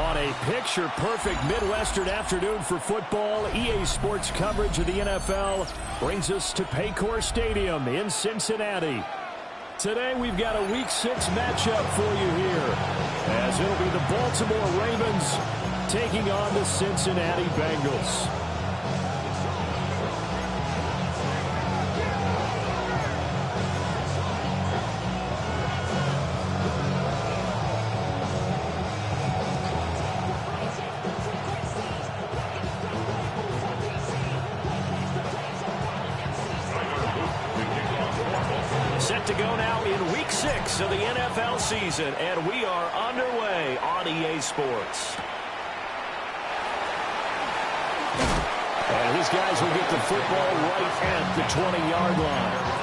On a picture-perfect Midwestern afternoon for football, EA Sports coverage of the NFL brings us to Paycor Stadium in Cincinnati. Today we've got a Week 6 matchup for you here, as it'll be the Baltimore Ravens taking on the Cincinnati Bengals. Set to go now in Week 6 of the NFL season, and we are underway on EA Sports. And these guys will get the football right at the 20-yard line.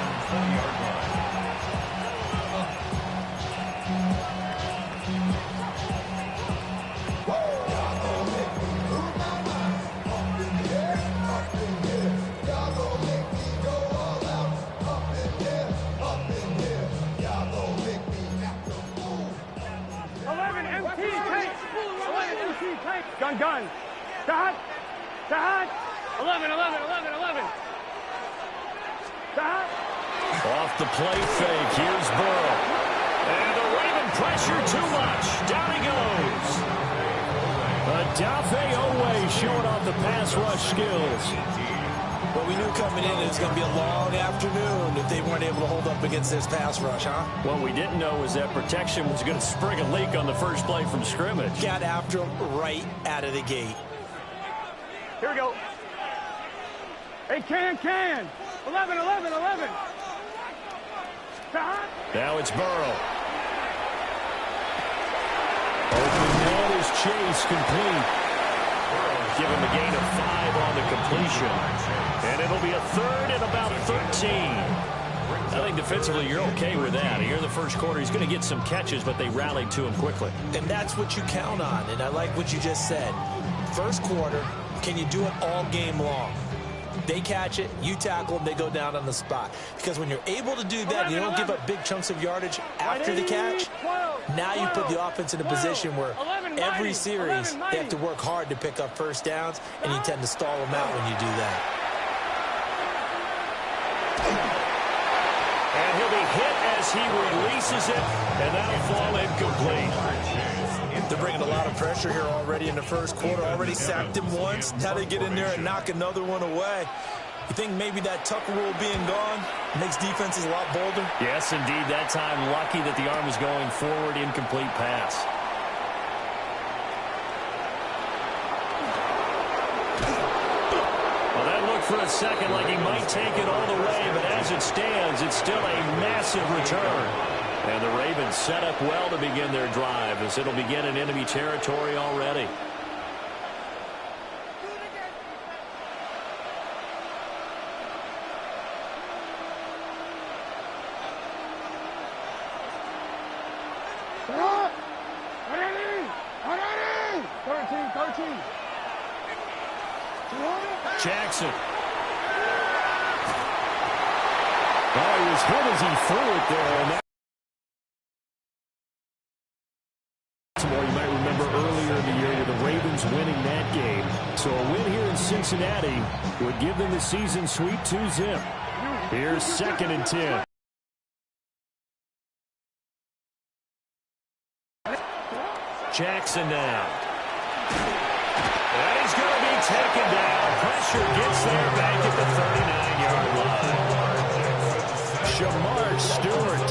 Gun. Start. 11. Start. Off the play fake. Here's Burrow. And the Raven pressure too much. Down he goes. Adafe Owe showing off the pass rush skills. But we knew coming in it was going to be a long afternoon if they weren't able to hold up against this pass rush, huh? What we didn't know was that protection was going to spring a leak on the first play from scrimmage. Got after him right out of the gate. Here we go. Hey, can. 11. Stop. Now it's Burrow. Open man is Chase, complete. Give him a gain of 5 on the completion. And it'll be a third and about 13. I think defensively you're okay with that. Here in the first quarter, he's going to get some catches, but they rallied to him quickly. And that's what you count on, and I like what you just said. First quarter, can you do it all game long? They catch it, you tackle them, they go down on the spot. Because when you're able to do that, and you don't give up big chunks of yardage after the catch, now you put the offense in a position where every series they have to work hard to pick up first downs, and you tend to stall them out when you do that. And he'll be hit as he releases it, and that'll fall incomplete. They're bringing a lot of pressure here already in the first quarter. Already sacked him once. Now they get in there and knock another one away. You think maybe that Tucker rule being gone makes defenses a lot bolder? Yes, indeed. That time, lucky that the arm was going forward, incomplete pass. Well, that looked for a second like he might take it all the way, but as it stands, it's still a massive return. And the Ravens set up well to begin their drive, as it'll begin in enemy territory already. Stop. 13. Jackson. Oh, he was hit as he threw it there. And you might remember earlier in the year with the Ravens winning that game. So a win here in Cincinnati would give them the season sweep 2-zip. Here's 2nd and 10. Jackson now. And he's going to be taken down. Pressure gets there back at the 39-yard line. Shamar Stewart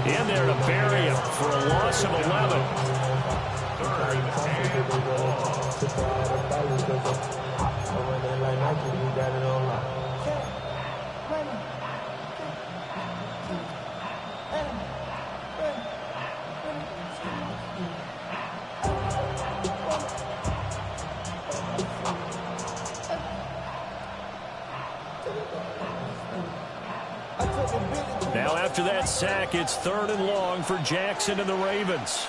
in there to bury him for a loss of 11. Now after that sack, it's 3rd and long for Jackson and the Ravens.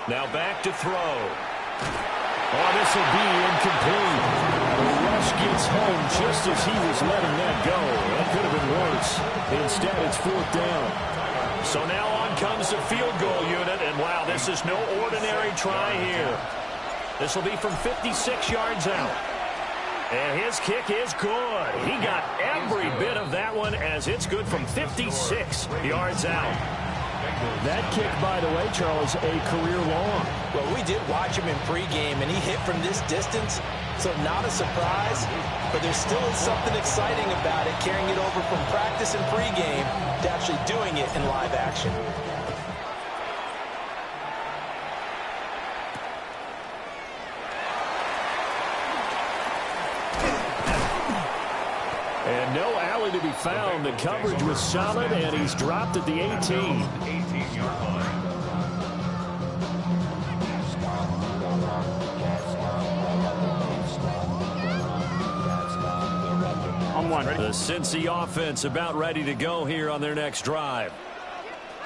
Now back to throw. Oh, this will be incomplete. pass gets home just as he was letting that go. That could have been worse. Instead, it's 4th down. So now on comes the field goal unit, and wow, this is no ordinary try here. This will be from 56 yards out. And his kick is good. He got every bit of that one as it's good from 56 yards out. That kick, by the way, Charles, a career long. Well, we did watch him in pregame, and he hit from this distance, so not a surprise. But there still is something exciting about it, carrying it over from practice and pregame to actually doing it in live action. And no alley to be found. The coverage was solid, and he's dropped at the 18. 18-yard line. On one. Ready? The Cincy offense about ready to go here on their next drive.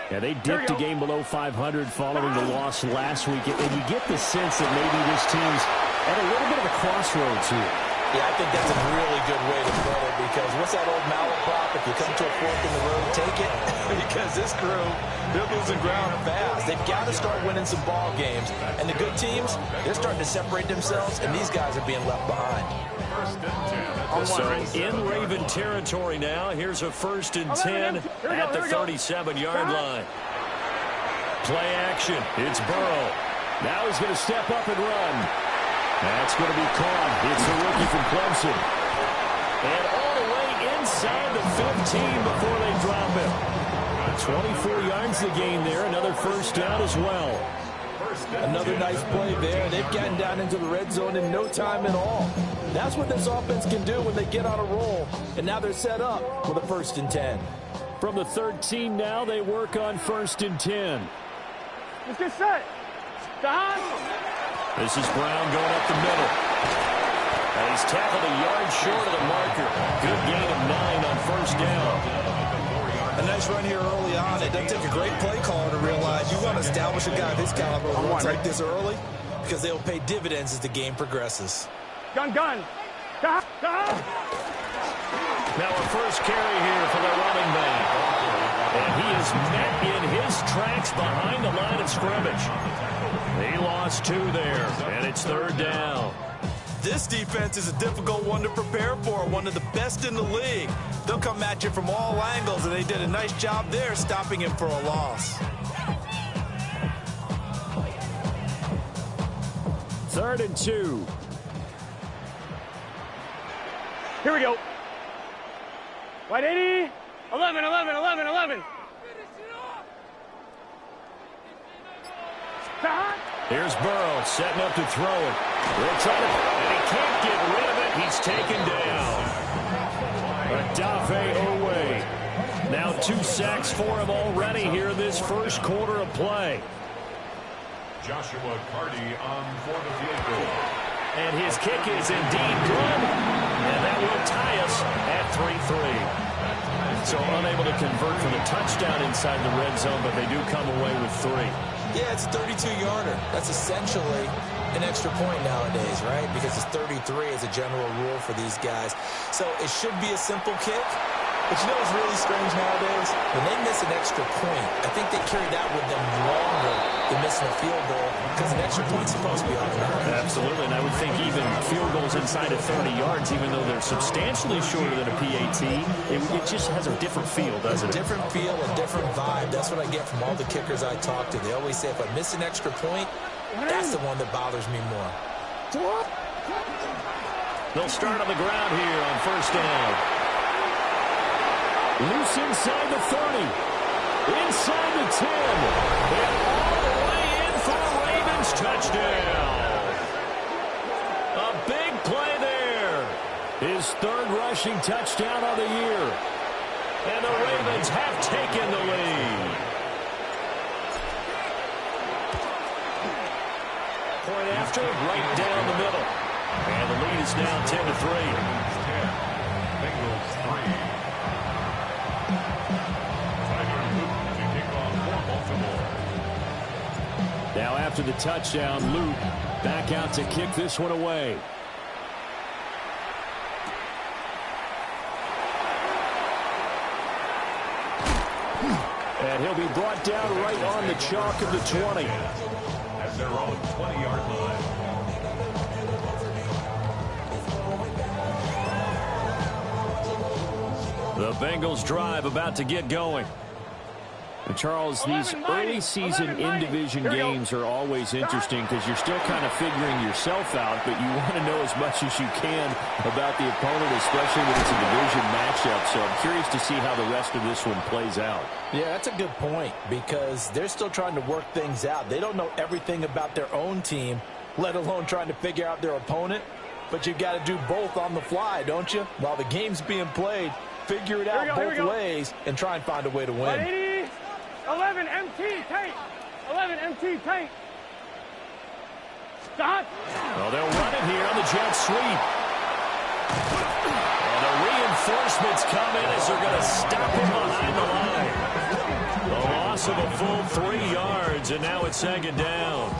Yeah, they dipped the game below 500 following the loss last week, and you get the sense that maybe this team's at a little bit of a crossroads here. Yeah, I think that's a really good way to put it, because what's that old malaprop? If you come to a fork in the road, take it. Because this crew, they're losing ground fast. They've got to start winning some ball games. And the good teams, they're starting to separate themselves, and these guys are being left behind. So in Raven territory now, here's a 1st and 10 at the 37-yard line. Play action. It's Burrow. Now he's going to step up and run. That's going to be caught. It's the rookie from Clemson. And all the way inside the 15 before they drop him. 24 yards the gain there. Another 1st down as well. Another nice play there. They've gotten down into the red zone in no time at all. That's what this offense can do when they get on a roll. And now they're set up with a 1st and 10. From the 13 now, they work on 1st and 10. Let's get set. Stop. This is Brown going up the middle. And he's tackled a yard short of the marker. Good gain of 9 on 1st down. A nice run here early on. It doesn't take a great play caller to realize you want to establish a guy this caliber like this early, because they'll pay dividends as the game progresses. Gun. Stop. Now a first carry here for the running back. And he is met in his tracks behind the line of scrimmage. He lost 2 there, and it's 3rd down. This defense is a difficult one to prepare for, one of the best in the league. They'll come at you from all angles, and they did a nice job there stopping him for a loss. 3rd and 2. Here we go. White 80. 11. Stop. Here's Burrow setting up to throw it. They'll try to, and he can't get rid of it. He's taken down. Adafe Owe. Now 2 sacks for him already here in this 1st quarter of play. Joshua Cardi on for the field goal. And his kick is indeed good. And that will tie us at 3-3. So unable to convert for the touchdown inside the red zone, but they do come away with 3. Yeah, it's a 32-yarder. That's essentially an extra point nowadays, right? Because it's 33 as a general rule for these guys. So it should be a simple kick. But you know what's really strange nowadays? When they miss an extra point, I think they carry that with them longer than missing a field goal, because an extra point's supposed to be automatic. Absolutely, and I would think even field goals inside of 30 yards, even though they're substantially shorter than a PAT, it just has a different feel, doesn't it? A different feel, a different vibe. That's what I get from all the kickers I talk to. They always say if I miss an extra point, that's the one that bothers me more. They'll start on the ground here on 1st down. Loose inside the 30. Inside the 10. And all the way in for a Ravens touchdown. A big play there. His 3rd rushing touchdown of the year. And the Ravens have taken the lead. Point after, right down the middle. And the lead is now 10-3. Bengals 3. Now after the touchdown, Luke back out to kick this one away. And he'll be brought down right on the chalk of the 20. At their own 20-yard line. The Bengals drive about to get going. And Charles, these early season in-division games are always interesting because you're still kind of figuring yourself out, but you want to know as much as you can about the opponent, especially when it's a division matchup. So I'm curious to see how the rest of this one plays out. Yeah, that's a good point because they're still trying to work things out. They don't know everything about their own team, let alone trying to figure out their opponent. But you've got to do both on the fly, don't you? While the game's being played, figure it out both ways and try and find a way to win. 180, 11 MT tank. 11 MT tank. Stop. Well, they'll run it here on the jet sweep. And the reinforcements come in as they're going to stop him behind the line. The loss of a full 3 yards, and now it's second down.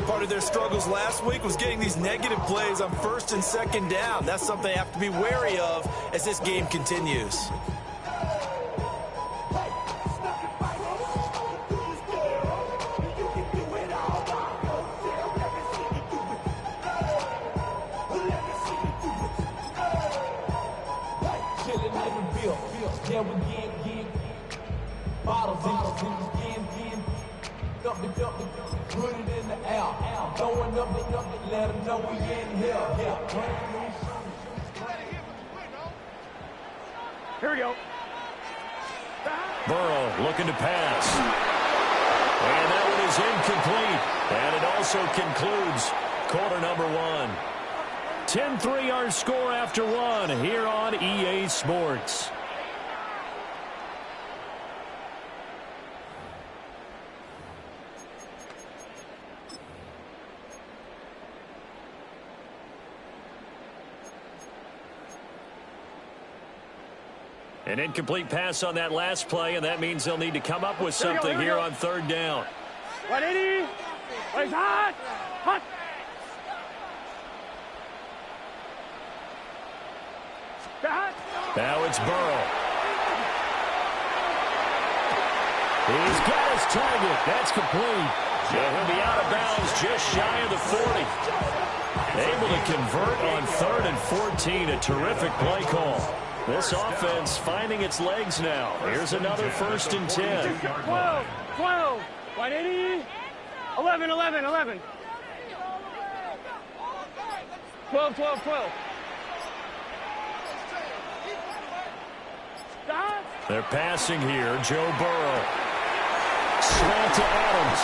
Part of their struggles last week was getting these negative plays on first and second down. That's something they have to be wary of as this game continues. Put it in the air, throwing up it, let them know we in here. Here we go. Burrow looking to pass. And that one is incomplete. And it also concludes quarter number 1. 10-3 our score after 1 here on EA Sports. An incomplete pass on that last play, and that means they'll need to come up with something here on third down. 180. It's hot. Hot. Now it's Burrow. He's got his target. That's complete. He'll be out of bounds just shy of the 40. Able to convert on 3rd and 14. A terrific play call. This offense finding its legs now. Here's another 1st and 10. 12, 12, 180, 11, 11, 11. 12, 12, 12. Stop. They're passing here. Joe Burrow. Slant to Adams.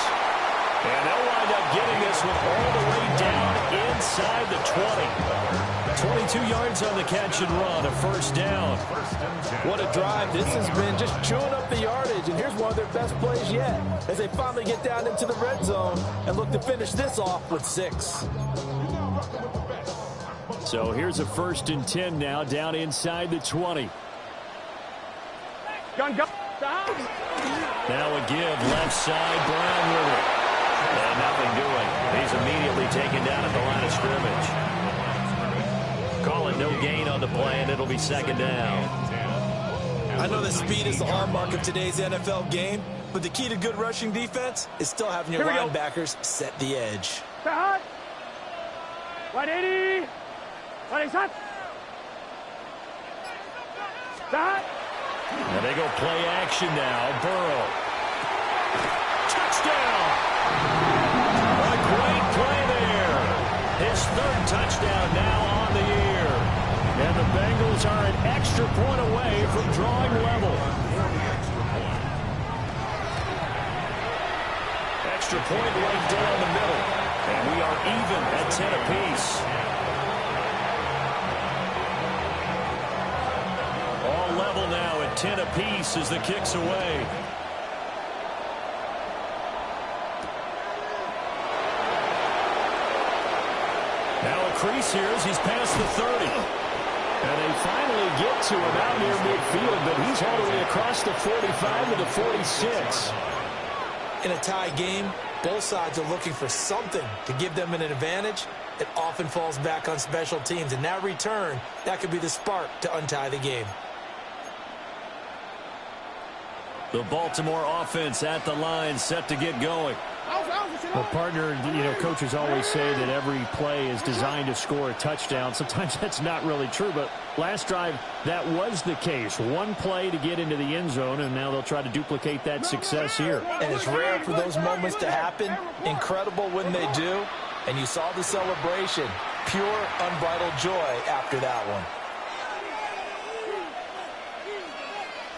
And they'll wind up getting this one all the way down inside the 20. 22 yards on the catch and run, a 1st down. What a drive. This has been just chewing up the yardage, and here's one of their best plays yet as they finally get down into the red zone and look to finish this off with 6. So here's a 1st and 10 now down inside the 20. Gun, go. Now a give left side, Brown with it. And nothing doing. He's immediately taken down at the line of scrimmage. Call it no gain on the play, and it'll be 2nd down. I know that speed is the hallmark of today's NFL game, but the key to good rushing defense is still having your linebackers set the edge. Hot. 180. 180. Hot. Hot. And they go play action now. Burrow. Touchdown. A great play there. His 3rd touchdown now on the year. And the Bengals are an extra point away from drawing level. Extra point right down the middle. And we are even at 10 apiece. All level now at 10 apiece as the kick's away. Now a crease here as he's past the 30. And they finally get to him out near midfield, but he's all the way across the 45 to the 46. In a tie game, both sides are looking for something to give them an advantage. It often falls back on special teams, and that return, that could be the spark to untie the game. The Baltimore offense at the line, set to get going. Well, partner, coaches always say that every play is designed to score a touchdown. Sometimes that's not really true, but last drive, that was the case. One play to get into the end zone, and now they'll try to duplicate that success here. And it's rare for those moments to happen. Incredible when they do. And you saw the celebration. Pure, unbridled joy after that one.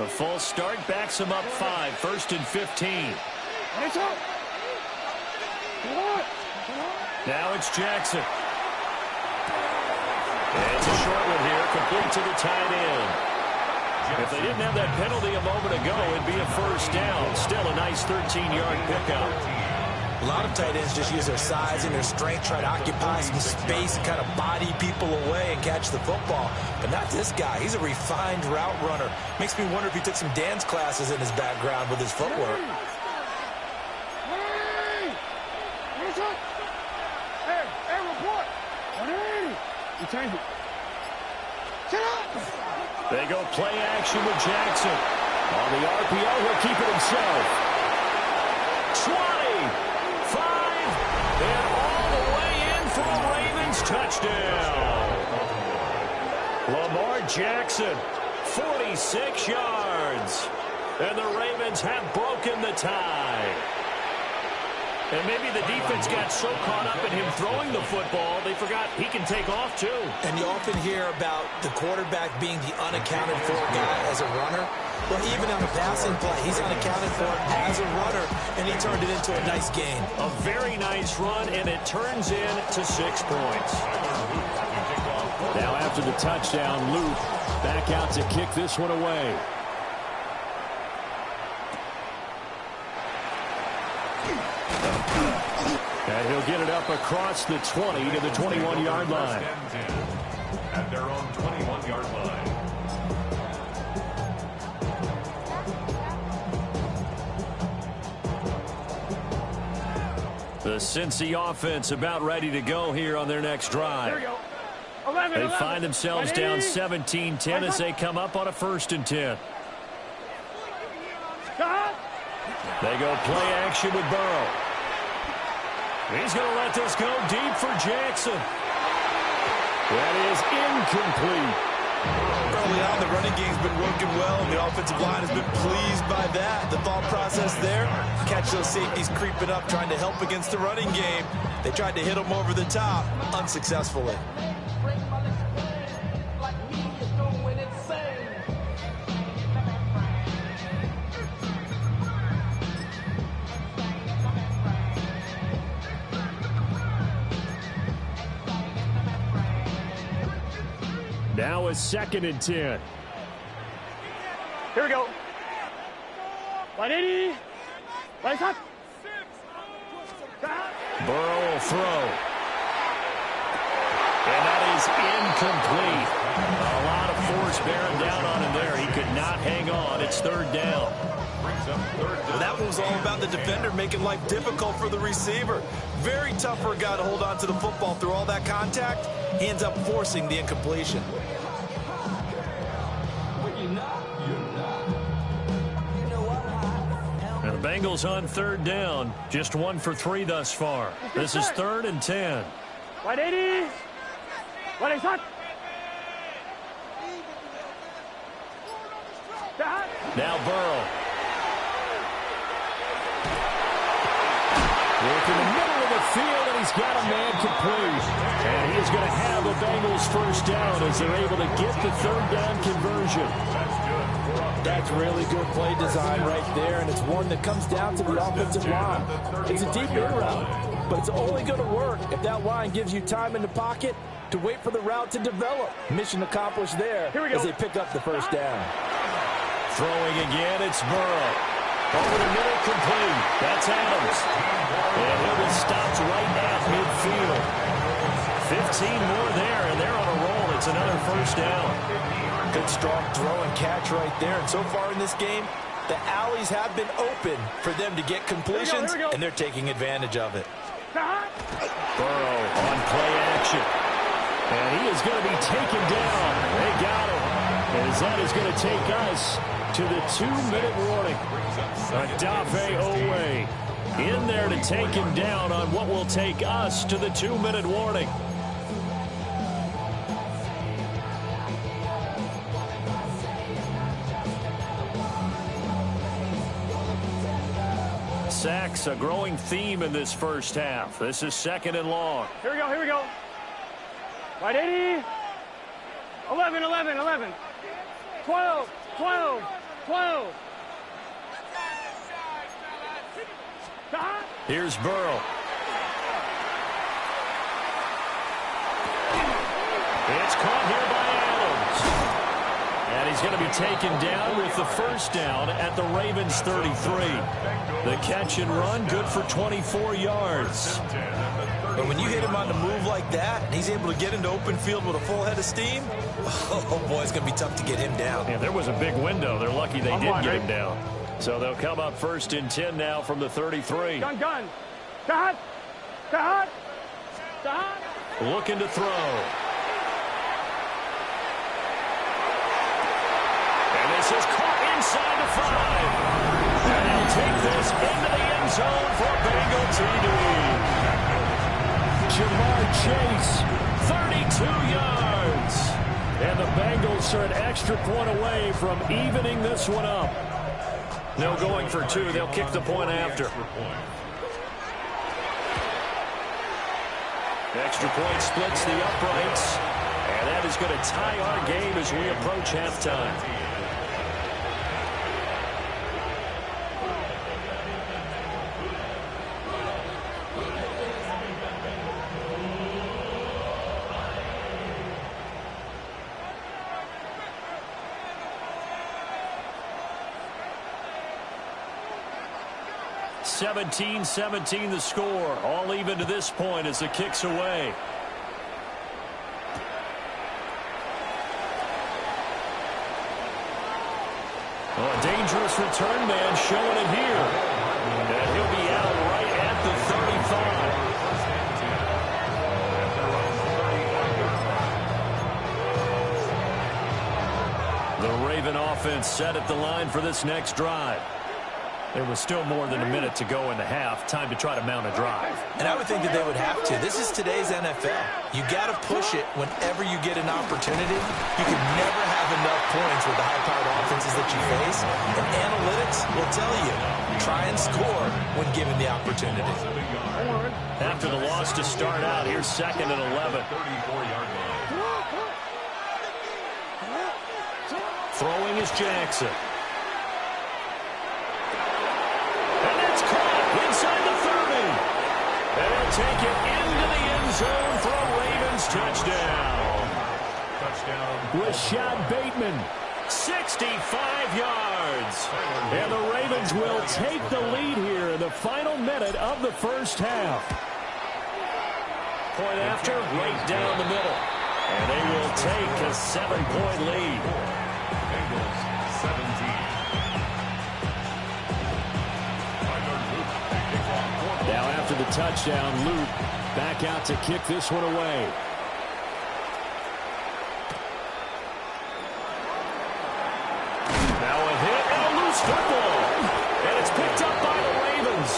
A false start backs him up 5, 1st and 15. Now it's Jackson. It's a short one here, complete to the tight end. If they didn't have that penalty a moment ago, it'd be a first down. Still a nice 13-yard pickup. A lot of tight ends just use their size and their strength, try to occupy some space and kind of body people away and catch the football. But not this guy. He's a refined route runner. Makes me wonder if he took some dance classes in his background with his footwork. They go play action with Jackson. On the RPO, he'll keep it himself. 20, 5, and all the way in for a Ravens touchdown. Lamar Jackson, 46 yards. And the Ravens have broken the tie. And maybe the defense got so caught up in him throwing the football, they forgot he can take off too. And you often hear about the quarterback being the unaccounted for guy as a runner. Well, even on a passing play, he's unaccounted for as a runner, and he turned it into a nice gain. A very nice run, and it turns into 6 points. Now after the touchdown, Luke back out to kick this one away. And he'll get it up across the 20 to the 21-yard line. At their own 21-yard line. The Cincy offense about ready to go here on their next drive. They find themselves down 17-10 as they come up on a 1st and 10. They go play action with Burrow. He's going to let this go deep for Jackson. That is incomplete. Early on, the running game's been working well, and the offensive line has been pleased by that. The thought process there, catch those safeties creeping up, trying to help against the running game. They tried to hit them over the top, unsuccessfully. Now a 2nd and 10. Here we go. 180. Lights up. Burrow will throw. And that is incomplete. A lot of force bearing down on him there. He could not hang on. It's 3rd down. Well, that one was all about the defender making life difficult for the receiver. Very tough for a guy to hold on to the football through all that contact. He ends up forcing the incompletion. And the Bengals on 3rd down. Just 1 for 3 thus far. This is 3rd and 10. 180. 180. Now Burrow. Work in the middle of the field, and he's got a man complete. And he is going to have a Bengals 1st down as they're able to get the 3rd down conversion. That's really good play design right there, and it's one that comes down to the offensive line. It's a deep in route, but it's only going to work if that line gives you time in the pocket to wait for the route to develop. Mission accomplished there as they pick up the 1st down. Throwing again, it's Burrow. Over the middle, complete. That's Adams. And he'll be stopped right at midfield. 15 more there, and they're on a roll. It's another 1st down. Good strong throw and catch right there. And so far in this game, the alleys have been open for them to get completions, and they're taking advantage of it. Burrow on play action. And he is going to be taken down. They got him. As that is going to take us to the 2-minute warning. Odafe Owe in there to take him down on what will take us to the 2-minute warning. Sacks, a growing theme in this first half. This is 2nd and long. Here we go, here we go. Right 80. 11, 11, 11. 12, 12, 12. Here's Burrow. It's caught here by Adams. And he's going to be taken down with the first down at the Ravens 33. The catch and run, good for 24 yards. But when you hit him on the move like that, and he's able to get into open field with a full head of steam, oh boy, it's going to be tough to get him down. Yeah, there was a big window. They're lucky they did get him down. So they'll come up 1st and 10 now from the 33. Gun, gun. Got. Got. Got. Looking to throw. And this is caught inside the 5. And he'll take this into the end zone for Bengal TD. Jamar Chase, 32 yards. And the Bengals are an extra point away from evening this one up. No going for 2. They'll kick the point after. Extra point splits the uprights. And that is going to tie our game as we approach halftime. (17-17) the score. All even to this point as the kick's away. Well, a dangerous return man showing it here. And he'll be out right at the 35. The Raven offense set at the line for this next drive. There was still more than a minute to go in the half. Time to try to mount a drive. And I would think that they would have to. This is today's NFL. You got to push it whenever you get an opportunity. You can never have enough points with the high-powered offenses that you face. And analytics will tell you, try and score when given the opportunity. After the loss to start out, here's 2nd and 11. 34-yard line. Throwing is Jackson. Inside the 30. And he'll take it into the end zone for a Ravens touchdown. Rashad Bateman, 65 yards. And the Ravens will take the lead here in the final minute of the first half. Point after, right down the middle. And they will take a 7-point lead. Bengals 17. Now after the touchdown, Luke back out to kick this one away. Now a hit and a loose football. And it's picked up by the Ravens.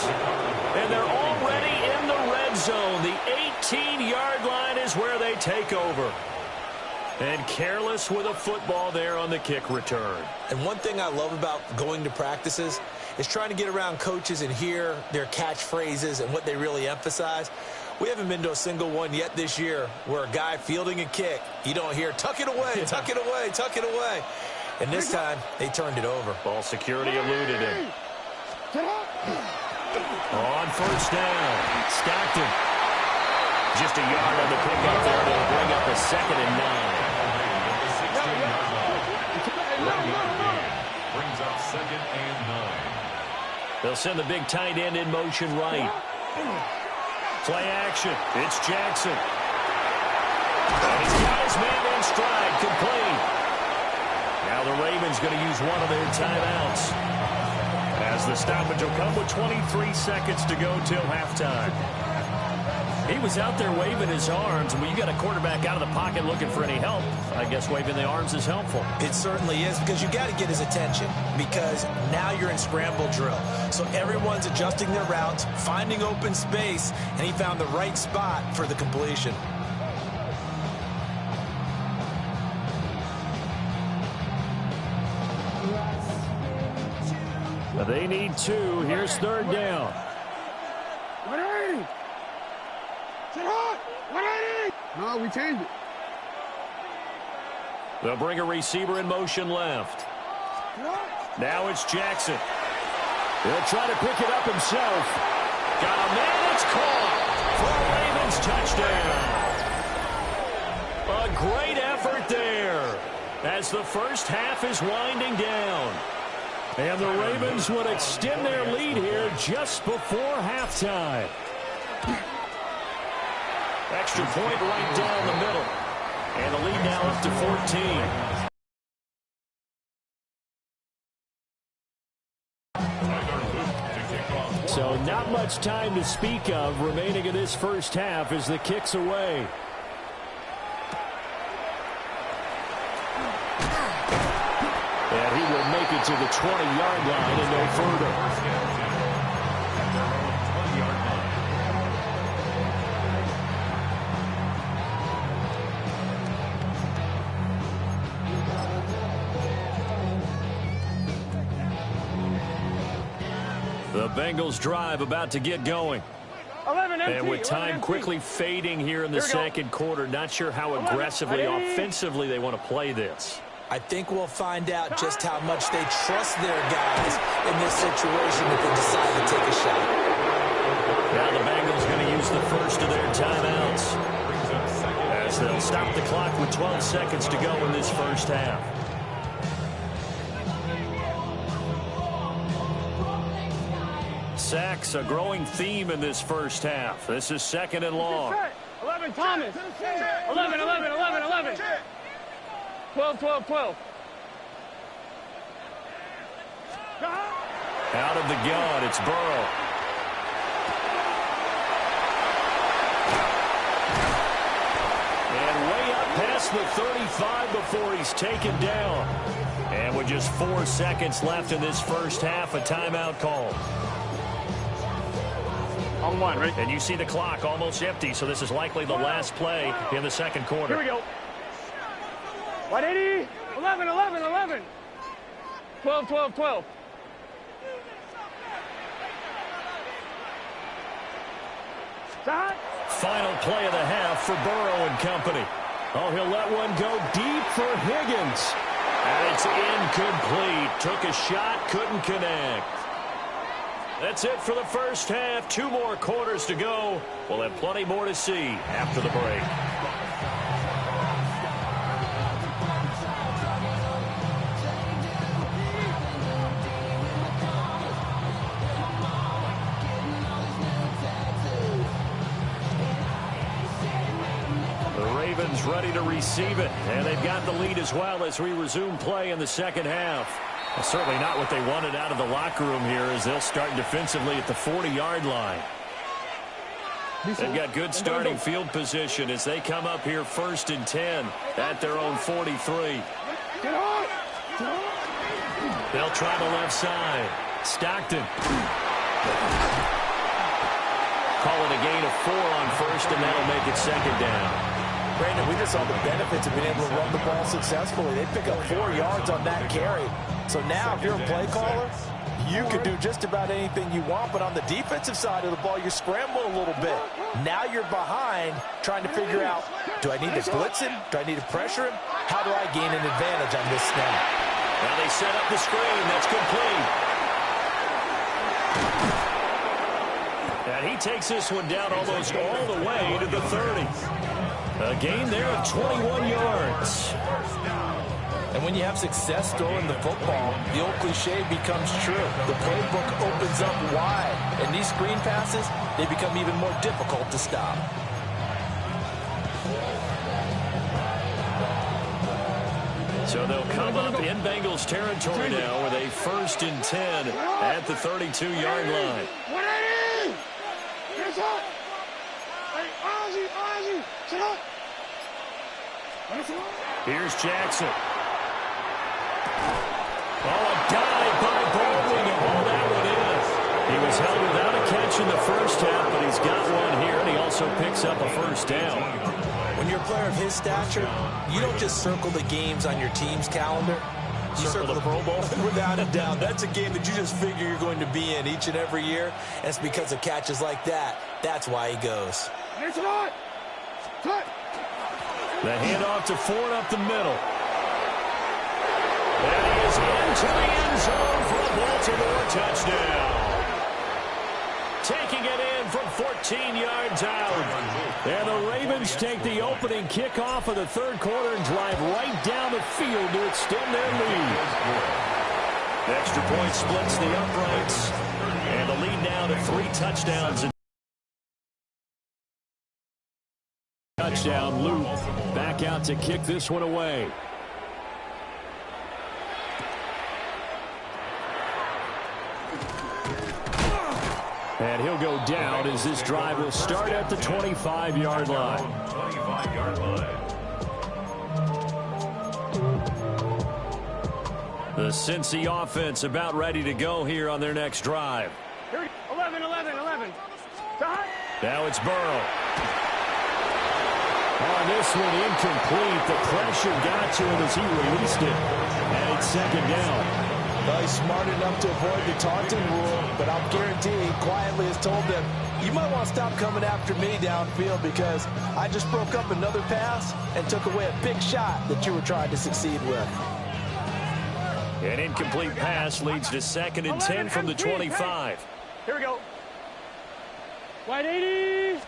And they're already in the red zone. The 18-yard line is where they take over. And careless with a football there on the kick return. And one thing I love about going to practices is trying to get around coaches and hear their catchphrases and what they really emphasize. We haven't been to a single one yet this year where a guy fielding a kick, you don't hear, tuck it away, tuck it away, tuck it away. And this time, they turned it over. Ball security eluded him. On first down, Stockton. Just a yard on the pickup there. They'll bring up a 2nd and 9. Brings up 2nd and 9. They'll send the big tight end in motion right. Play action. It's Jackson. And he's got his man in stride, complete. Now the Ravens going to use one of their timeouts. As the stoppage will come with 23 seconds to go till halftime. He was out there waving his arms. When you got a quarterback out of the pocket looking for any help, I guess waving the arms is helpful. It certainly is, because you got to get his attention, because now you're in scramble drill. So everyone's adjusting their routes, finding open space, and he found the right spot for the completion. They need 2. Here's 3rd down. 180. Sit hot. 180. No, we changed it. They'll bring a receiver in motion left. Now it's Jackson. He'll try to pick it up himself. Got a man. It's caught for a Ravens touchdown. A great effort there as the first half is winding down. And the Ravens would extend their lead here just before halftime. Extra point right down the middle. And the lead now up to 14. So not much time to speak of remaining in this first half as the kick's away. And he will make it to the 20-yard line and no further. The Bengals drive about to get going. 11 empty, and with time 11 quickly fading here in the second quarter, not sure how aggressively, offensively they want to play this. I think we'll find out just how much they trust their guys in this situation if they decide to take a shot. Now the Bengals going to use the first of their timeouts as they'll stop the clock with 12 seconds to go in this first half. Sacks, a growing theme in this first half. This is 2nd and long. 11 Thomas. 11, 11, 11, 11. 12, 12, 12. Out of the gun, it's Burrow. And way up past the 35 before he's taken down. And with just 4 seconds left in this first half, a timeout call. On one, right? And you see the clock almost empty, so this is likely the last play in the second quarter. Here we go. 180. 11, 11, 11. 12, 12, 12. Final play of the half for Burrow and company. Oh, he'll let one go deep for Higgins. And it's incomplete. Took a shot, couldn't connect. That's it for the first half. 2 more quarters to go. We'll have plenty more to see after the break. Ready to receive it, and they've got the lead as well as we resume play in the second half. Well, certainly not what they wanted out of the locker room here as they'll start defensively at the 40-yard line. They've got good starting field position as they come up here 1st and 10 at their own 43. They'll try the left side. Stockton. Call it a gain of 4 on 1st, and that'll make it 2nd down. Brandon, we just saw the benefits of being able to run the ball successfully. They pick up 4 yards on that carry. So now, if you're a play caller, you can do just about anything you want. But on the defensive side of the ball, you're scrambling a little bit. Now you're behind, trying to figure out, do I need to blitz him? Do I need to pressure him? How do I gain an advantage on this snap? Now they set up the screen. That's complete. And he takes this one down almost all the way to the 30. A gain there of 21 yards. And when you have success throwing the football, the old cliche becomes true. The playbook opens up wide. And these screen passes, they become even more difficult to stop. So they'll come up in Bengals territory now with a 1st and 10 at the 32-yard line. 180. Here's Jackson. Oh, a dive by Baldwin to hold that one in. He was held without a catch in the first half, but he's got one here, and he also picks up a first down. When you're a player of his stature, you don't just circle the games on your team's calendar. You circle the Pro Bowl. Without a doubt. That's a game that you just figure you're going to be in each and every year, and it's because of catches like that. That's why he goes. The handoff to Ford up the middle. And he is into the end zone for a Baltimore touchdown. Taking it in from 14 yards out. And the Ravens take the opening kickoff of the third quarter and drive right down the field to extend their lead. Extra point splits the uprights. And the lead now to 3 touchdowns. Touchdown, Luke back out to kick this one away. And he'll go down as this drive will start at the 25-yard line. 25-yard line. The Cincy offense about ready to go here on their next drive. 11. Now it's Burrow. On this one, incomplete. The pressure got to him as he released it. And it's second down. Well, he's smart enough to avoid the taunting rule, but I'll guarantee he quietly has told them, you might want to stop coming after me downfield because I just broke up another pass and took away a big shot that you were trying to succeed with. An incomplete pass leads to 2nd and 10 from the 25. Here we go. Wide 80.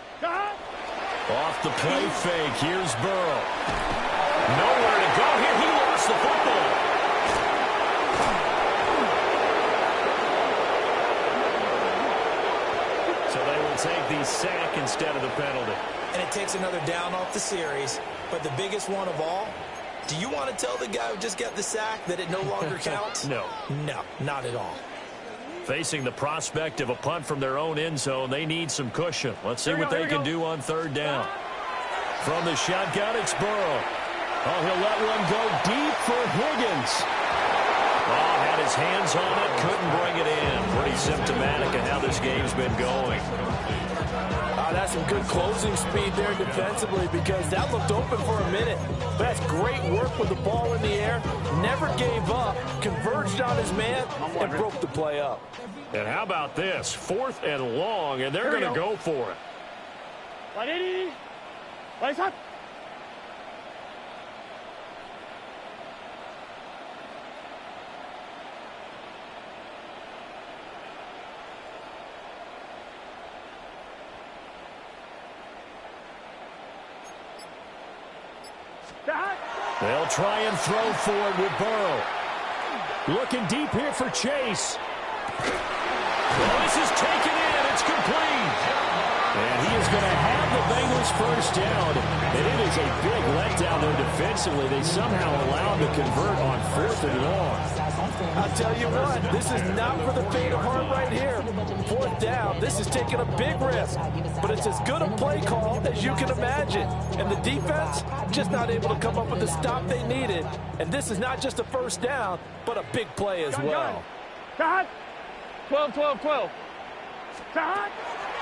Off the play fake, here's Burrow. Nowhere to go here. He lost the football. So they will take the sack instead of the penalty. And it takes another down off the series. But the biggest one of all, do you want to tell the guy who just got the sack that it no longer counts? No. No, not at all. Facing the prospect of a punt from their own end zone, they need some cushion. Let's see what they can do on third down. From the shotgun, it's Burrow. Oh, he'll let one go deep for Higgins. Oh, had his hands on it, couldn't bring it in. Pretty symptomatic of how this game's been going. That's some good closing speed there defensively because that looked open for a minute. But that's great work with the ball in the air. Never gave up, converged on his man, and broke the play up. And how about this? 4th and long, and they're going to go for it. 180. Right up. They'll try and throw for it with Burrow. Looking deep here for Chase. Well, this is taken in. It's complete. And he is going to have the Bengals first down. And it is a big letdown there defensively. They somehow allowed to convert on 4th and long. I'll tell you what, this is not for the faint of heart right here. 4th down, this is taking a big risk. But it's as good a play call as you can imagine. And the defense just not able to come up with the stop they needed. And this is not just a first down, but a big play as well. 12.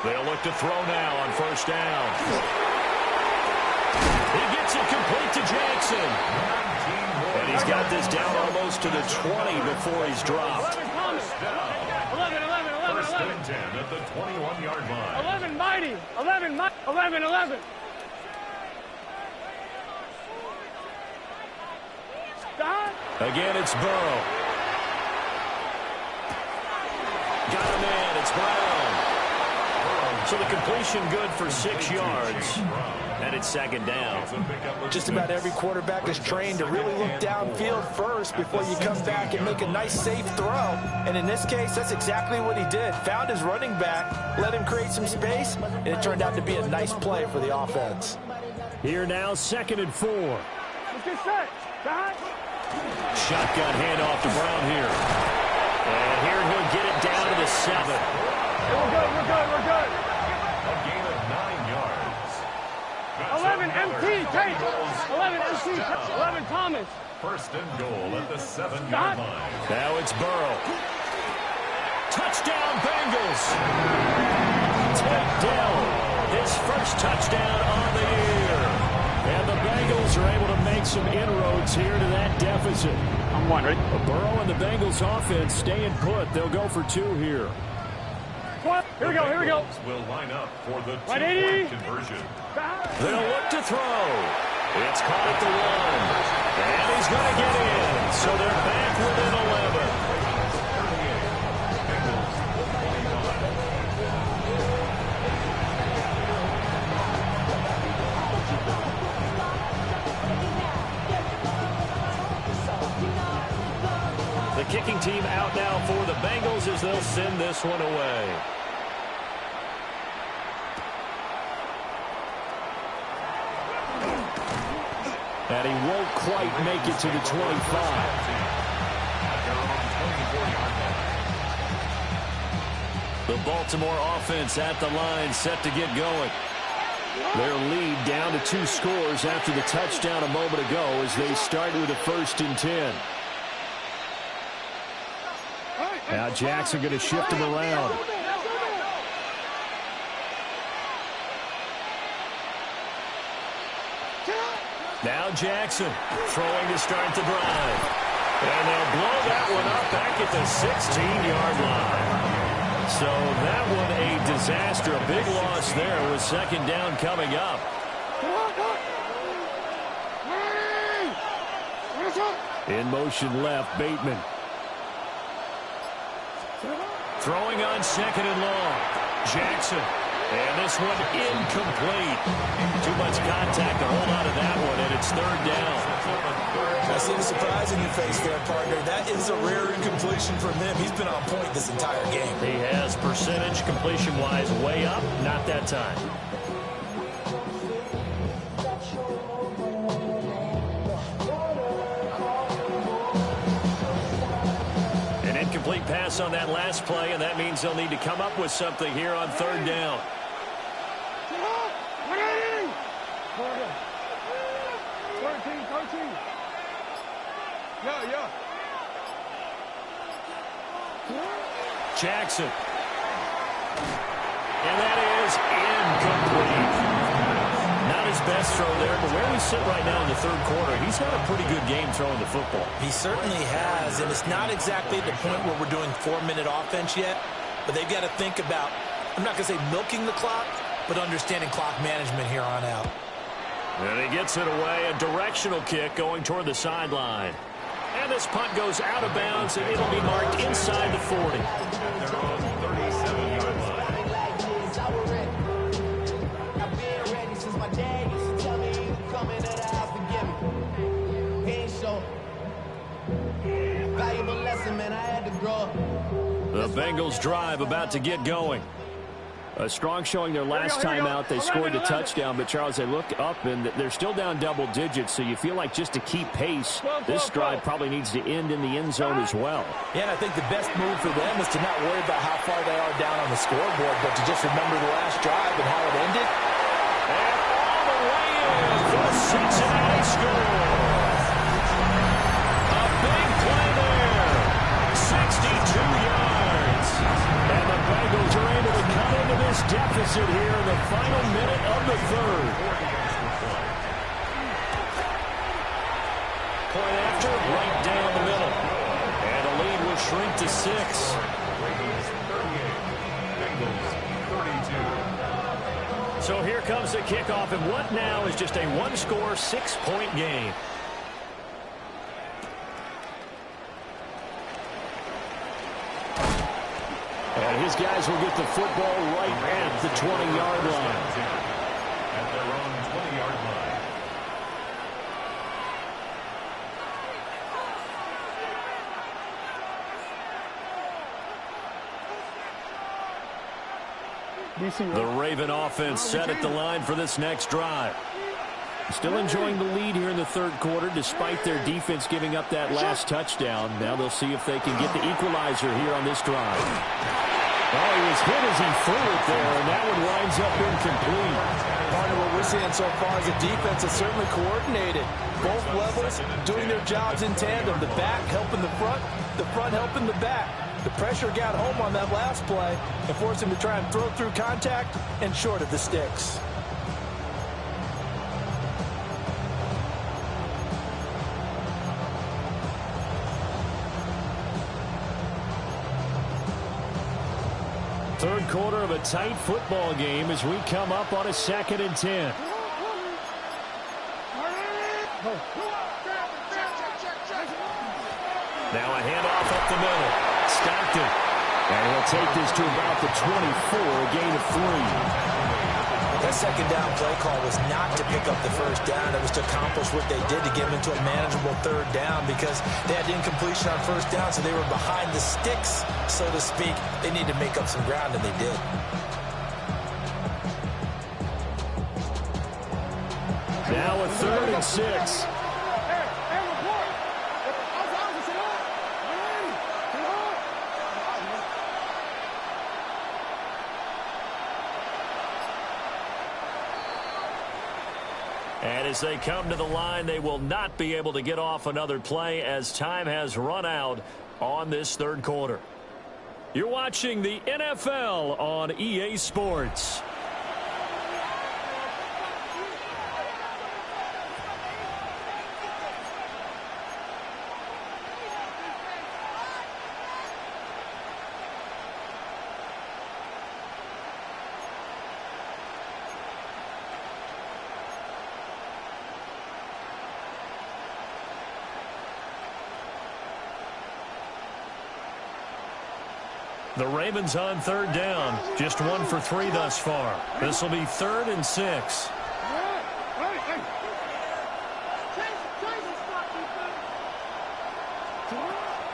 They'll look to throw now on first down. He gets it complete to Jackson. And he's got this down almost to the 20 before he's dropped. 11. 1st and 10 at the 21-yard line. 11, mighty. 11. Again, it's Burrow. Got a man. It's Brown. So the completion good for 6 yards. And it's 2nd down. Just about every quarterback is trained to really look downfield first before you come back and make a nice, safe throw. And in this case, that's exactly what he did. Found his running back, let him create some space, and it turned out to be a nice play for the offense. Here now, 2nd and 4. Let's get set. Shotgun handoff to Brown here. And here he'll get it down to the 7. We're good. A gain of 9 yards. Wait. 11 SC. 11 Thomas. First and goal at the 7-yard line. Now it's Burrow. Touchdown, Bengals. Ted Dell, his first touchdown on the year. And the Bengals are able to make some inroads here to that deficit. I'm one, ready? Burrow and the Bengals offense staying put. They'll go for 2 here. Here we go, here we go. Will line up for the Right, 2-point conversion. They'll look to throw. It's caught at the 1. And he's going to get in. So they're back within 11. The kicking team out now for the Bengals as they'll send this one away. And he won't quite make it to the 25. The Baltimore offense at the line set to get going. Their lead down to 2 scores after the touchdown a moment ago as they start with a 1st and 10. Now Jackson going to shift him around. Now Jackson throwing to start the drive. And they'll blow that one up back at the 16-yard line. So that one a disaster. A big loss there with 2nd down coming up. In motion left, Bateman. Throwing on 2nd and long. Jackson. And this one incomplete. Too much contact to hold on to that one, and it's 3rd down. I see the surprise in your face there, partner. That is a rare incompletion from him. He's been on point this entire game. He has percentage completion-wise way up. Not that time. An incomplete pass on that last play, and that means they'll need to come up with something here on 3rd down. 13. Yeah. Jackson. And that is incomplete. Not his best throw there, but where we sit right now in the 3rd quarter, he's had a pretty good game throwing the football. He certainly has, and it's not exactly the point where we're doing 4-minute offense yet, but they've got to think about, I'm not going to say milking the clock, but understanding clock management here on out. And he gets it away, a directional kick going toward the sideline. And this punt goes out of bounds, and it'll be marked inside the 40. The Bengals drive about to get going. A strong showing their last time out. They scored the touchdown, but, Charles, they look up, and they're still down double digits, so you feel like just to keep pace, this drive probably needs to end in the end zone as well. Yeah, and I think the best move for them is to not worry about how far they are down on the scoreboard, but to just remember the last drive and how it ended. And all the way in for the Cincinnati score. A big play there. 62 yards. And the Bengals are able to come into this deficit here in the final minute of the 3rd. Point after, right down the middle. And the lead will shrink to 6. So here comes the kickoff, and what now is just a 1-score, 6-point game. And his guys will get the football right at the 20-yard line. At their own 20-yard line. The Raven offense set at the line for this next drive. Still enjoying the lead here in the 3rd quarter despite their defense giving up that last touchdown. Now they'll see if they can get the equalizer here on this drive. Oh, he was hit as he threw it there, and that one winds up incomplete. Partner, what we're we're seeing so far is a defense that's certainly coordinated. Both levels doing their jobs in tandem. The back helping the front helping the back. The pressure got home on that last play and forced him to try and throw through contact and short of the sticks. Third quarter of a tight football game as we come up on a 2nd and 10. Now a handoff up the middle. Stockton. And he'll take this to about the 24, a gain of 3. That second down play call was not to pick up the first down. It was to accomplish what they did to get them into a manageable third down because they had incompletion on first down, so they were behind the sticks, so to speak. They need to make up some ground, and they did. Now a 3rd and 6. And as they come to the line, they will not be able to get off another play as time has run out on this third quarter. You're watching the NFL on EA Sports. The Ravens on third down. Just 1 for 3 thus far. This will be 3rd and 6.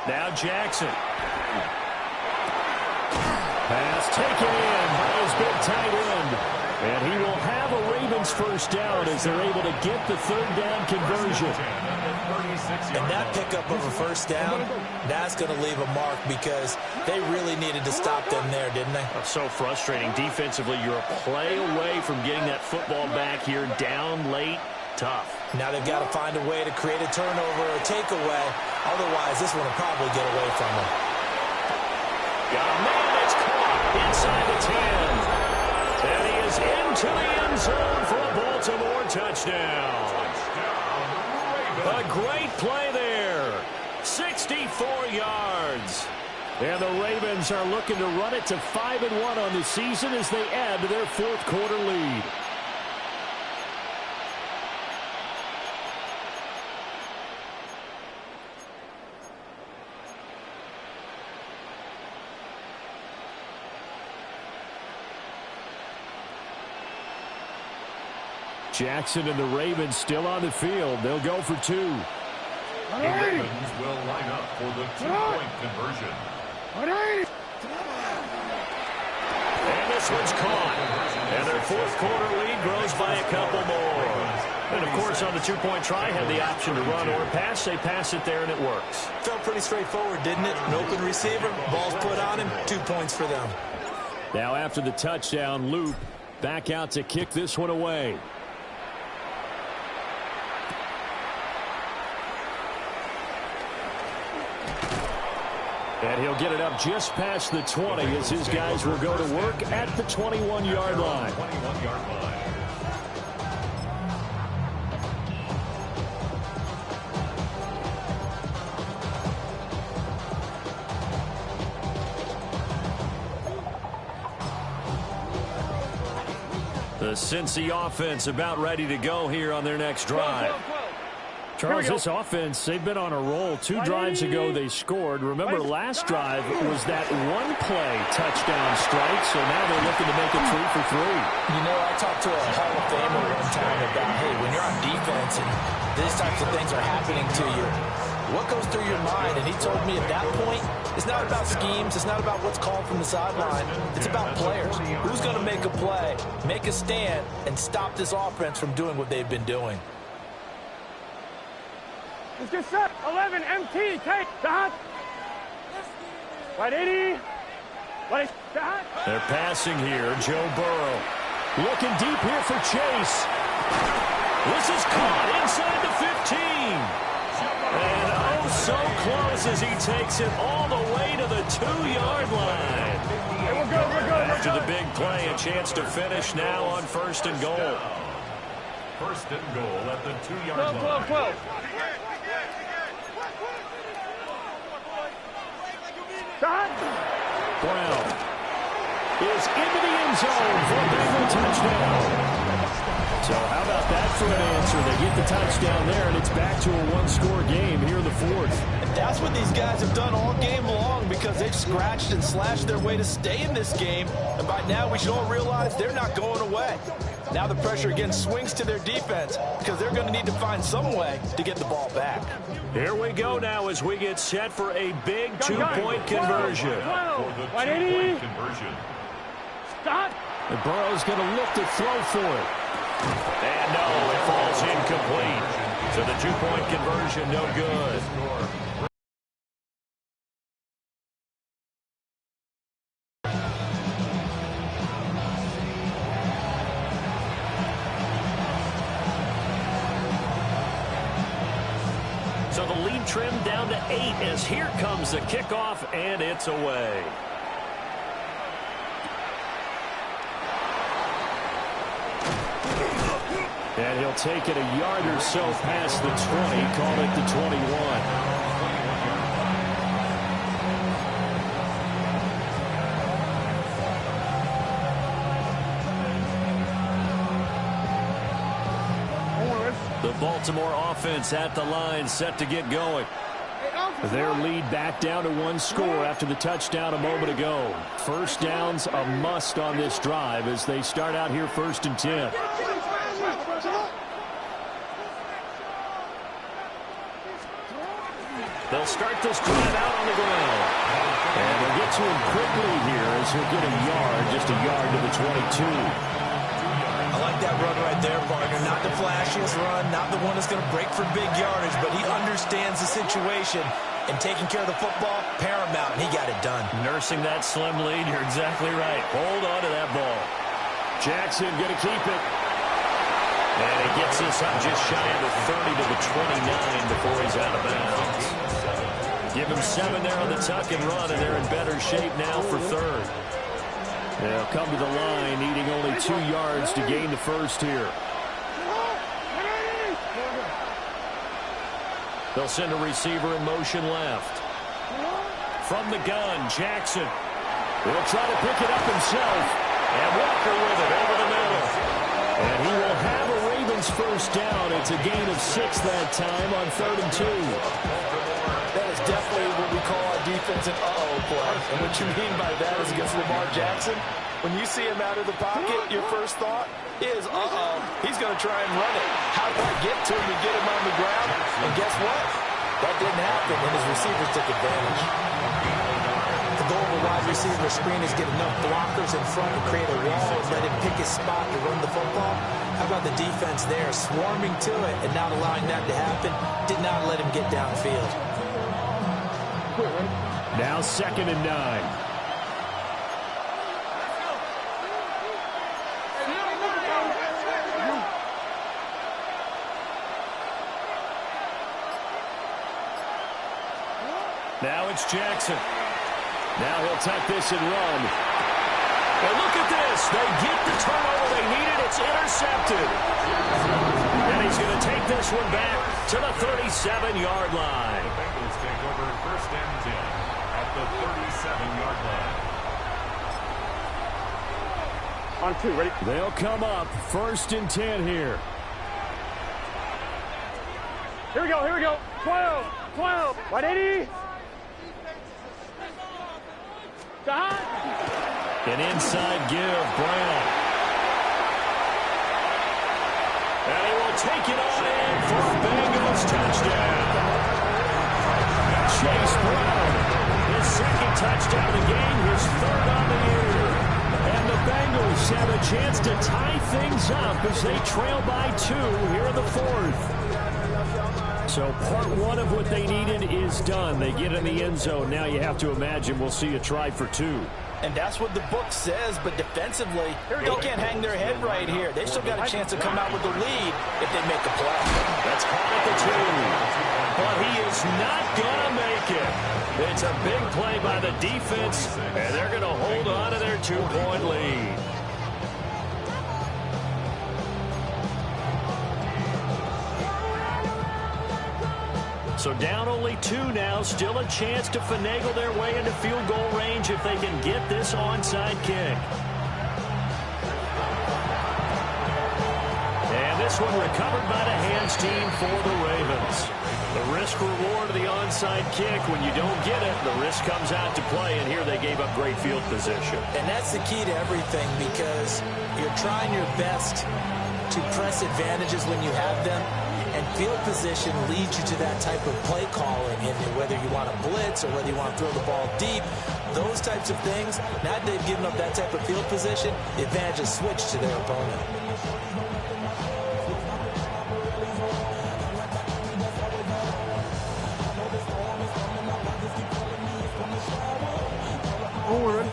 Now Jackson. Pass taken in by his big tight end. And he will have a Ravens first down as they're able to get the third down conversion. And that pickup of a first down, that's going to leave a mark because they really needed to stop them there, didn't they? Oh, so frustrating. Defensively, you're a play away from getting that football back here down late. Tough. Now they've got to find a way to create a turnover or a takeaway. Otherwise, this one will probably get away from them. Got a man that's caught inside the 10. And he is into the end zone for a Baltimore touchdown. A great play there. 64 yards. And the Ravens are looking to run it to 5-1 on the season as they add to their fourth quarter lead. Jackson and the Ravens still on the field. They'll go for 2. The Ravens will line up for the 2-point conversion. And this one's caught. And their fourth quarter lead grows by a couple more. And, of course, on the 2-point try, had the option to run or pass. They pass it there, and it works. Felt pretty straightforward, didn't it? An open receiver, ball's put on him, 2 points for them. Now, after the touchdown, Loop back out to kick this one away. And he'll get it up just past the 20 as his guys will go to work at the 21-yard line. The Cincy offense about ready to go here on their next drive. Charles, this offense, they've been on a roll. 2 drives ago they scored. Remember, last drive was that one-play touchdown strike, so now they're looking to make it 3 for 3. You know, I talked to a Hall of Famer one time about, hey, when you're on defense and these types of things are happening to you, what goes through your mind? And he told me at that point, it's not about schemes. It's not about what's called from the sideline. It's about players. Who's going to make a play, make a stand, and stop this offense from doing what they've been doing? Let's get set. 11, MT, take, Dahan. Right, 80. Right, Dahan. They're passing here. Joe Burrow looking deep here for Chase. This is caught inside the 15. And oh, so close as he takes it all the way to the 2-yard line. Hey, we're good, we're good. After the big play, a chance to finish now on 1st and goal. 1st and goal at the 2-yard line. 12. Brown is into the end zone for a Bengal touchdown. So how about that for an answer? They get the touchdown there, and it's back to a one-score game here in the 4th. And that's what these guys have done all game long because they've scratched and slashed their way to stay in this game. And by now, we should all realize they're not going away. Now the pressure again swings to their defense because they're going to need to find some way to get the ball back. Here we go now as we get set for a big two-point conversion. For the two-point conversion. Stop. And Burrow's going to look to throw for it. And no, it falls incomplete. So the two-point conversion, no good. So the lead trimmed down to 8 as here comes the kickoff, and it's away. And he'll take it a yard or so past the 20, call it the 21. The Baltimore offense at the line, set to get going. Their lead back down to 1 score after the touchdown a moment ago. First down's a must on this drive as they start out here 1st and 10. They'll start this drive out on the ground. And they'll get to him quickly here as he'll get a yard, just a yard to the 22. I like that run right there, partner. Not the flashiest run, not the one that's going to break for big yardage, but he understands the situation, and taking care of the football, paramount, and he got it done. Nursing that slim lead, you're exactly right. Hold on to that ball. Jackson going to keep it. And he gets this up just shy of the 30 to the 29 before he's out of bounds. Give him 7 there on the tuck and run, and they're in better shape now for 3rd. They'll come to the line, needing only 2 yards to gain the first here. They'll send a receiver in motion left. From the gun, Jackson will try to pick it up himself. And Walker with it over the middle. And he will have a Ravens first down. It's a gain of 6 that time on 3rd and 2. That is definitely what we call a defensive uh-oh play. And what you mean by that is against Lamar Jackson, when you see him out of the pocket, your first thought is, uh-oh, he's going to try and run it. How do I get to him and get him on the ground? And guess what? That didn't happen, and his receivers took advantage. The goal of a wide receiver screen is get enough blockers in front to create a wall and let him pick his spot to run the football. How about the defense there, swarming to it and not allowing that to happen? Did not let him get downfield. Now 2nd and 9. Now it's Jackson. Now he'll tuck this and run. And look at this. They get the turnover they needed. It's intercepted. And he's going to take this one back to the 37-yard line. The Bengals take over 1st and 10 at the 37-yard line. On 2, ready? They'll come up 1st and 10 here. Here we go, here we go. 12, 12. 180. An inside give, Brown. And he will take it on in for a Bengals touchdown. Chase Brown, his 2nd touchdown of the game, his 3rd on the year. And the Bengals have a chance to tie things up as they trail by 2 here in the 4th. So part one of what they needed is done. They get in the end zone. Now you have to imagine we'll see a try for two. And that's what the book says, but defensively, they can't hang their head right here. They've still got a chance to come out with the lead if they make a play. That's caught at the 2. But he is not going to make it. It's a big play by the defense, and they're going to hold on to their 2-point lead. So down only 2 now. Still a chance to finagle their way into field goal range if they can get this onside kick. And this one recovered by the hands team for the Ravens. The risk-reward of the onside kick. When you don't get it, the risk comes out to play, and here they gave up great field position. And that's the key to everything, because you're trying your best to press advantages when you have them. And field position leads you to that type of play calling, and whether you want to blitz or whether you want to throw the ball deep, those types of things, now that they've given up that type of field position, the advantage is switched to their opponent. Forward.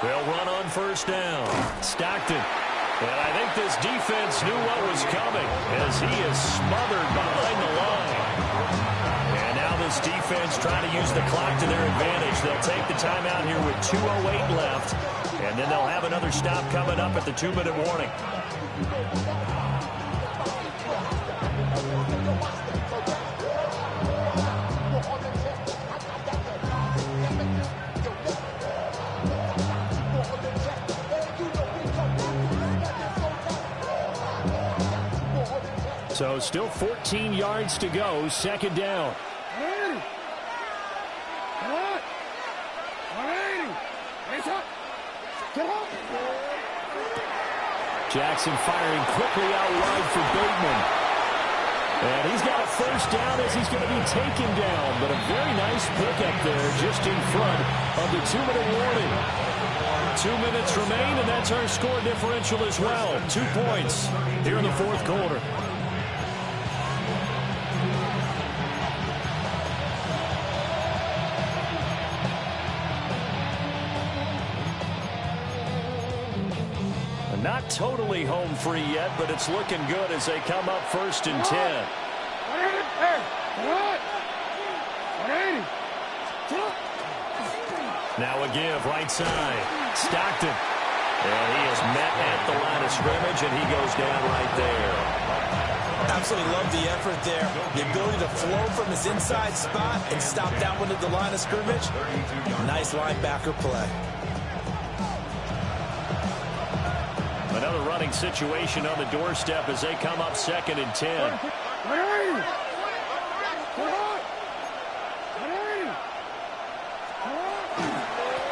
They'll run on first down. Stockton. And I think this defense knew what was coming as he is smothered behind the line. And now this defense trying to use the clock to their advantage. They'll take the timeout here with 2:08 left. And then they'll have another stop coming up at the 2-minute warning. So still 14 yards to go, second down. Jackson firing quickly out wide for Bateman. And he's got a first down as he's going to be taken down. But a very nice pickup there just in front of the 2-minute warning. 2 minutes remain, and that's our score differential as well. 2 points here in the fourth quarter. Not totally home free yet, but it's looking good as they come up first and 10. Now a give, right side. Stockton. And he is met at the line of scrimmage, and he goes down right there. Absolutely love the effort there. The ability to flow from his inside spot and stop that one at the line of scrimmage. Nice linebacker play. Another running situation on the doorstep as they come up second and 10.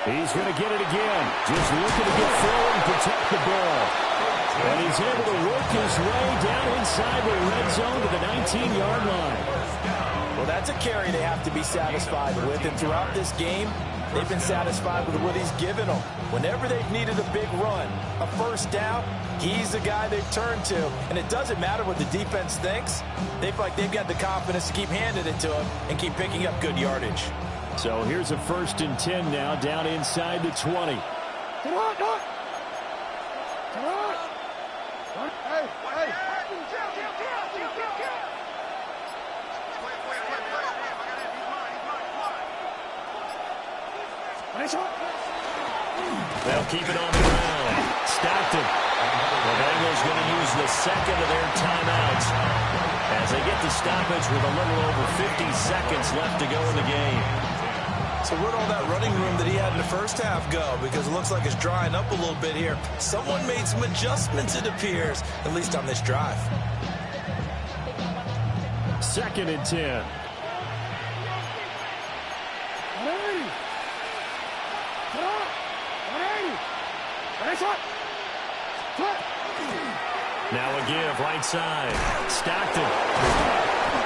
He's going to get it again. Just looking to get forward and protect the ball. And he's able to work his way down inside the red zone to the 19-yard line. Well, that's a carry they have to be satisfied with. And throughout this game, they've been satisfied with what he's given them. Whenever they've needed a big run, a first down, he's the guy they've turned to. And it doesn't matter what the defense thinks. They feel like they've got the confidence to keep handing it to him and keep picking up good yardage. So here's a first and 10 now, down inside the 20. Come on, come on. Come on. Hey, hey. They'll keep it on the ground. Stockton. The Bengals going to use the second of their timeouts as they get the stoppage with a little over 50 seconds left to go in the game. So where'd all that running room that he had in the first half go? Because it looks like it's drying up a little bit here. Someone made some adjustments, it appears, at least on this drive. Second and 10. Now a give, right side. Stockton.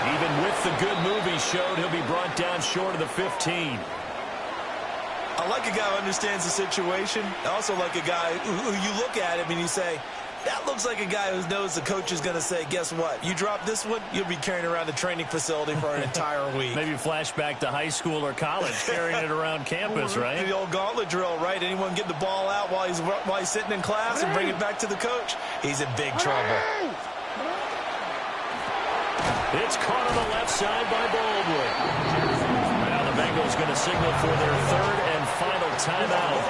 Even with the good move he showed, he'll be brought down short of the 15. I like a guy who understands the situation. I also like a guy who you look at him and you say, that looks like a guy who knows the coach is going to say, guess what? You drop this one, you'll be carrying around the training facility for an entire week. Maybe flashback to high school or college, carrying it around campus, right? The old gauntlet drill, right? Anyone get the ball out while he's sitting in class and bring it back to the coach? He's in big trouble. It's caught on the left side by Baldwin. Now the Bengals going to signal for their third and final timeout,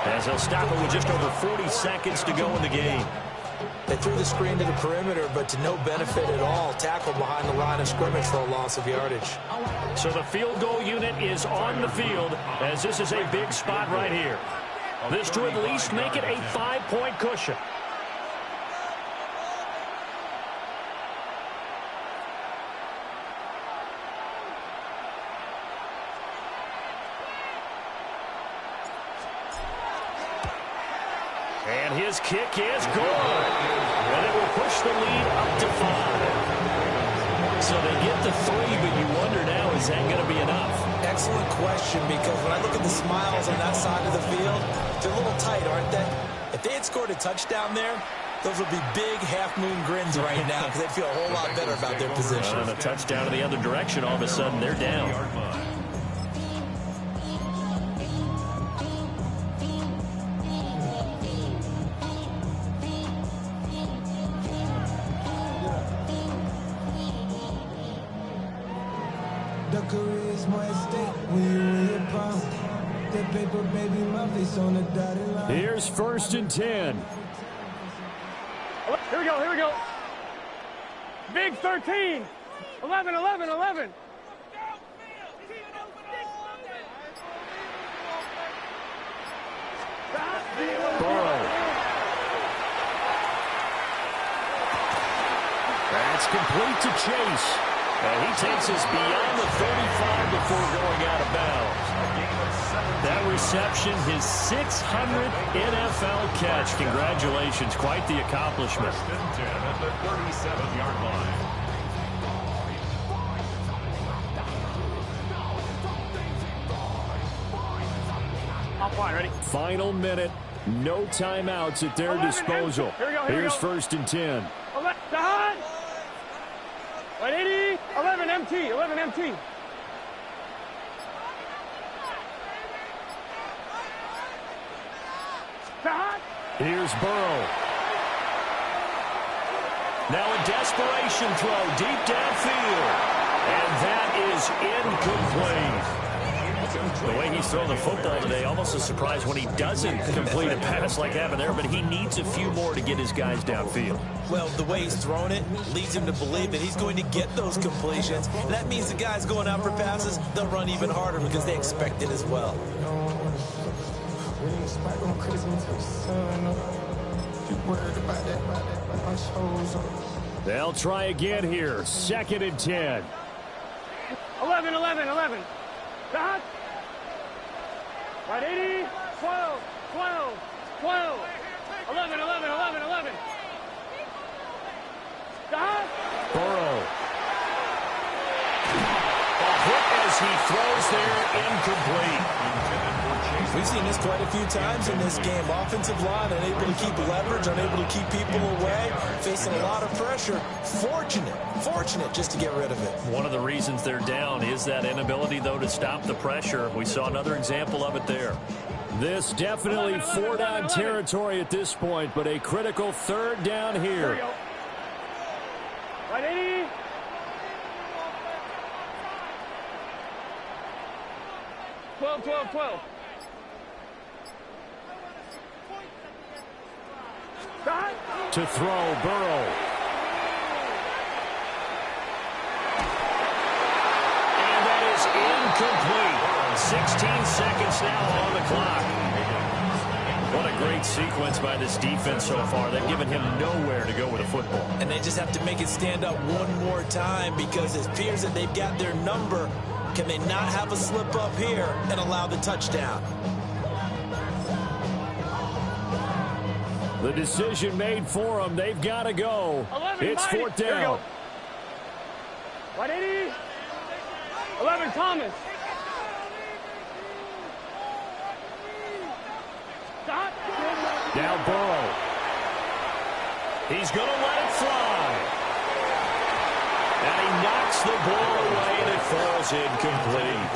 as they'll stop it with just over 40 seconds to go in the game. They threw the screen to the perimeter, but to no benefit at all. Tackle behind the line of scrimmage for a loss of yardage. So the field goal unit is on the field, as this is a big spot right here. This to at least make it a 5-point cushion. And his kick is good. And it will push the lead up to 5. So they get to 3, but you wonder now, is that going to be enough? Excellent question, because when I look at the smiles on that side of the field, they're a little tight, aren't they? If they had scored a touchdown there, those would be big half-moon grins right now because they feel a whole lot better about their position. And a touchdown in the other direction, all of a sudden they're down. The career is more at stake when you win your palm. That paper, baby, my face on the dotted line. Here's 1st and 10. Here we go, here we go. Big 13. 11, 11, 11. Burrow. That's complete to Chase. And he takes us beyond the 35 before going out of bounds. That reception, his 600th NFL catch. Congratulations. Quite the accomplishment. At the 37-yard line. I'm fine, ready? Final minute. No timeouts at their disposal. Here we go, here we Here's go. 1st and 10. 180, 11 MT, 11 MT. Here's Burrow. Now a desperation throw deep downfield. And that is incomplete. The way he's thrown the football today, almost a surprise when he doesn't complete a pass like that there, but he needs a few more to get his guys downfield. Well, the way he's thrown it leads him to believe that he's going to get those completions. And that means the guys going out for passes, they'll run even harder because they expect it as well. They'll try again here. 2nd and 10. 11, 11, 11. Dot. 180, 12, 12, 12. 11, 11, 11, 11. Dot. Burrow. A hit as he throws there, incomplete. We've seen this quite a few times in this game. Offensive line unable to keep leverage, unable to keep people away, facing a lot of pressure. Fortunate just to get rid of it. One of the reasons they're down is that inability, though, to stop the pressure. We saw another example of it there. This definitely 4-down territory at this point, but a critical 3rd down here. 180. Twelve, 12, 12. To throw, Burrow. And that is incomplete. 16 seconds now on the clock. What a great sequence by this defense so far. They've given him nowhere to go with the football. And they just have to make it stand up one more time because it appears that they've got their number. Can they not have a slip up here and allow the touchdown? The decision made for them. They've got to go. 11, It's 4th down. 180. 11, Thomas. Stop. Now Burrow. He's going to let it fly. And he knocks the ball away, and it falls incomplete.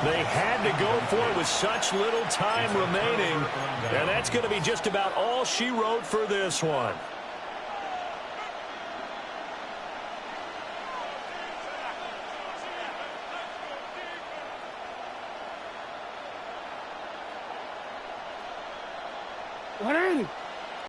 They had to go for it with such little time remaining, and that's going to be just about all she wrote for this one. What are you?